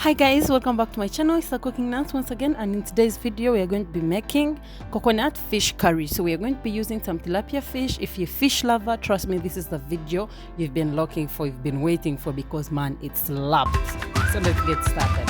Hi guys, welcome back to my channel. It's the Cooking Nuts once again, and in today's video we are going to be making coconut fish curry. So we are going to be using some tilapia fish. If you're a fish lover, trust me, this is the video you've been looking for, you've been waiting for, because man, it slapped. So let's get started.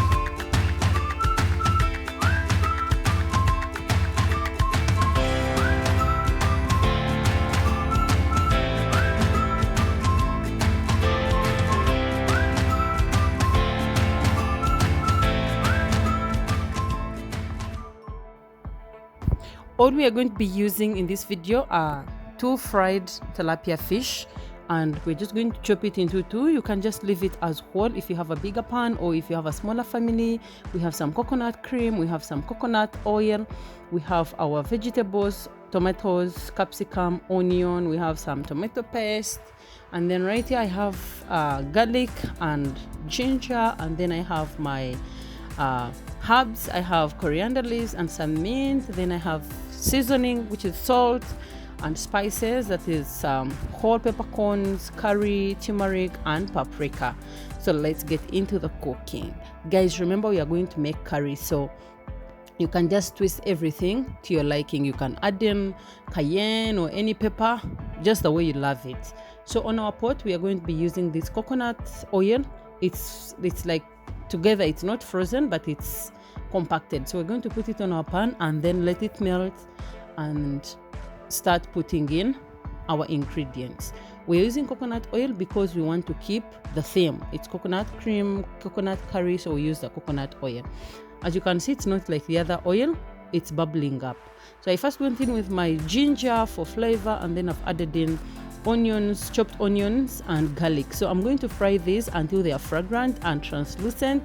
All we are going to be using in this video are 2 fried tilapia fish, and we're just going to chop it into 2. You can just leave it as whole if you have a bigger pan, or if you have a smaller family. We have some coconut cream, we have some coconut oil, we have our vegetables, tomatoes, capsicum, onion, we have some tomato paste, and then right here I have garlic and ginger, and then I have my herbs. I have coriander leaves and some mint. Then I have seasoning, which is salt, and spices, that is whole peppercorns, curry, turmeric, and paprika. So let's get into the cooking. Guys, remember we are going to make curry, so you can just twist everything to your liking. You can add in cayenne or any pepper, just the way you love it. So on our pot we are going to be using this coconut oil. It's like together, it's not frozen but it's compacted. So we're going to put it on our pan and then let it melt and start putting in our ingredients. We're using coconut oil because we want to keep the theme. It's coconut cream, coconut curry, so we use the coconut oil. As you can see, it's not like the other oil, it's bubbling up. So I first went in with my ginger for flavor, and then I've added in onions, chopped onions, and garlic. So I'm going to fry these until they are fragrant and translucent,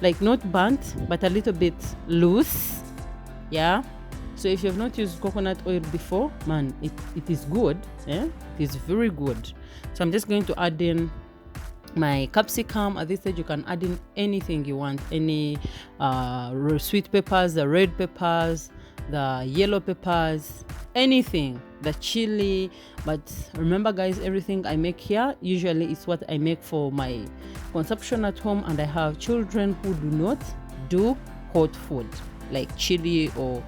like not burnt but a little bit loose. Yeah, so if you have not used coconut oil before, man, it is good. It is very good. So I'm just going to add in my capsicum. At this stage you can add in anything you want, any sweet peppers, the red peppers, the yellow peppers, anything, the chili. But remember guys, everything I make here usually is what I make for my consumption at home, and I have children who do not do hot food like chili or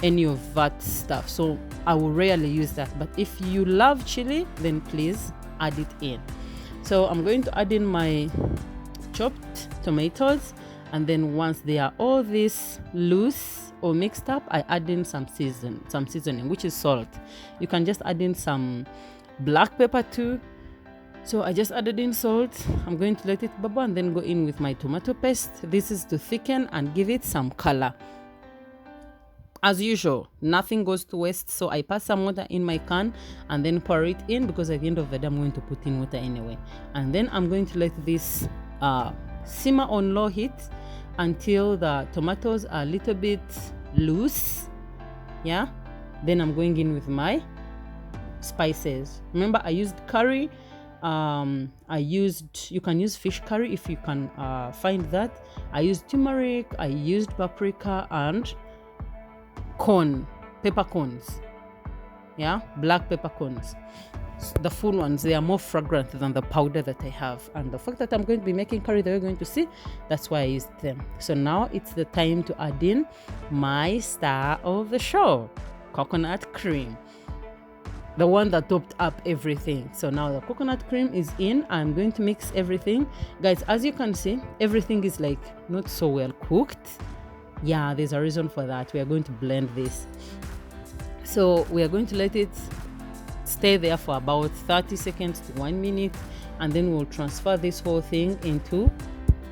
any of that stuff, so I will rarely use that. But if you love chili, then please add it in. So I'm going to add in my chopped tomatoes, and then once they are all this loose or mixed up, I add in some seasoning, which is salt. You can just add in some black pepper too. So I just added in salt. I'm going to let it bubble and then go in with my tomato paste. This is to thicken and give it some color. As usual, nothing goes to waste, so I pass some water in my can and then pour it in, because at the end of the day I'm going to put in water anyway. And then I'm going to let this simmer on low heat until the tomatoes are a little bit loose. Yeah, then I'm going in with my spices. Remember, I used curry. You can use fish curry if you can find that. I used turmeric, I used paprika, and peppercorns. Yeah, black peppercorns, the full ones. They are more fragrant than the powder that I have, and the fact that I'm going to be making curry that we're going to see, that's why I used them. So now it's the time to add in my star of the show, coconut cream, the one that topped up everything. So now the coconut cream is in. I'm going to mix everything. Guys, as you can see, everything is like not so well cooked. Yeah, there's a reason for that. We are going to blend this. So we are going to let it stay there for about 30 seconds to 1 minute, and then we'll transfer this whole thing into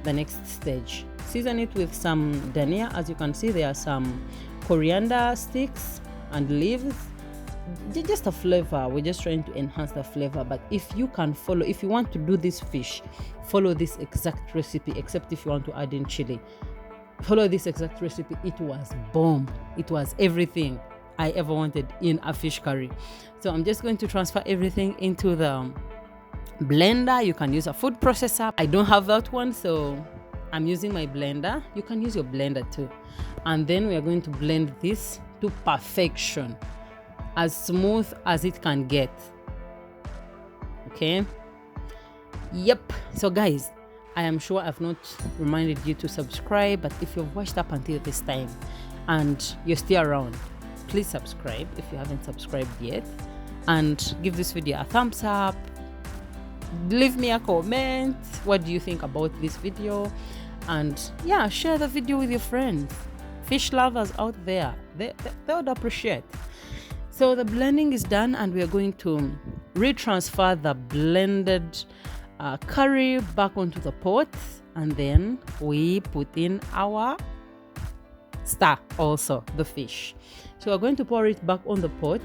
the next stage. Season it with some dhania. As you can see, there are some coriander sticks and leaves. Just a flavor. We're just trying to enhance the flavor. But if you can follow, if you want to do this fish, follow this exact recipe, except if you want to add in chili. Follow this exact recipe. It was bomb. It was everything I ever wanted in a fish curry. So I'm just going to transfer everything into the blender. You can use a food processor. I don't have that one, so I'm using my blender. You can use your blender too. And then we are going to blend this to perfection, as smooth as it can get. Okay. Yep. So guys, I am sure I've not reminded you to subscribe, but if you've watched up until this time and you're still around, please subscribe if you haven't subscribed yet, and give this video a thumbs up. Leave me a comment. What do you think about this video? And yeah, share the video with your friends, fish lovers out there. They would appreciate. So the blending is done, and we are going to retransfer the blended curry back onto the pot, and then we put in our star, also the fish. So we're going to pour it back on the pot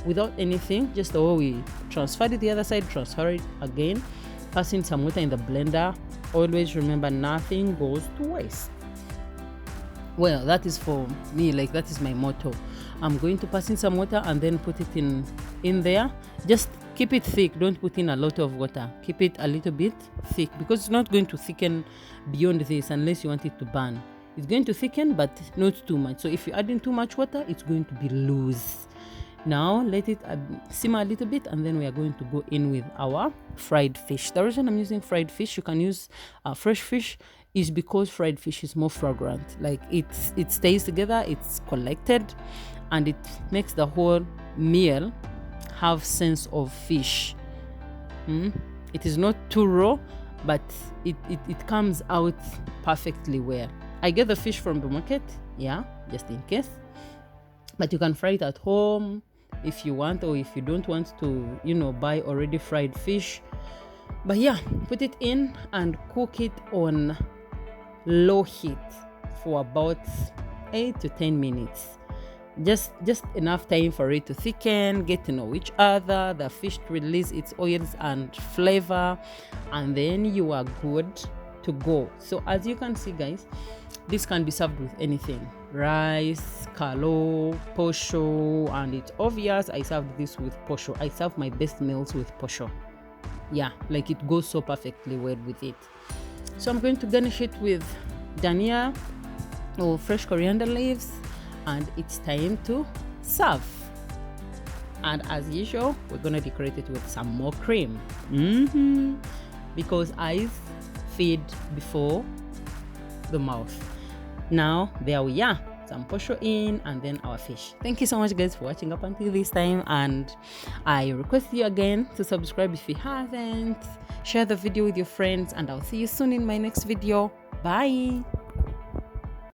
without anything, just the way we transferred it the other side, transfer it again, pass in some water in the blender. Always remember, nothing goes to waste. Well, that is for me, like that is my motto. I'm going to pass in some water and then put it in there. Just keep it thick, don't put in a lot of water. Keep it a little bit thick, because it's not going to thicken beyond this unless you want it to burn. It's going to thicken, but not too much. So if you add in too much water, it's going to be loose. Now let it simmer a little bit, and then we are going to go in with our fried fish. The reason I'm using fried fish, you can use fresh fish, is because fried fish is more fragrant. Like it stays together, it's collected, and it makes the whole meal have sense of fish. It is not too raw, but it comes out perfectly well. I get the fish from the market, yeah, just in case, but you can fry it at home if you want, or if you don't want to, buy already fried fish. But yeah, put it in and cook it on low heat for about 8 to 10 minutes. Just enough time for it to thicken, get to know each other, the fish to release its oils and flavor, and then you are good to go. So as you can see, guys, this can be served with anything: rice, kalo, posho, and it's obvious I served this with posho. I serve my best meals with posho. Yeah, like it goes so perfectly well with it. So I'm going to garnish it with dhania or fresh coriander leaves, and it's time to serve. And as usual, we're going to decorate it with some more cream, because eyes feed before the mouth. Now there we are, some posho in, and then our fish. Thank you so much, guys, for watching up until this time, and I request you again to subscribe if you haven't. Share the video with your friends, and I'll see you soon in my next video. Bye.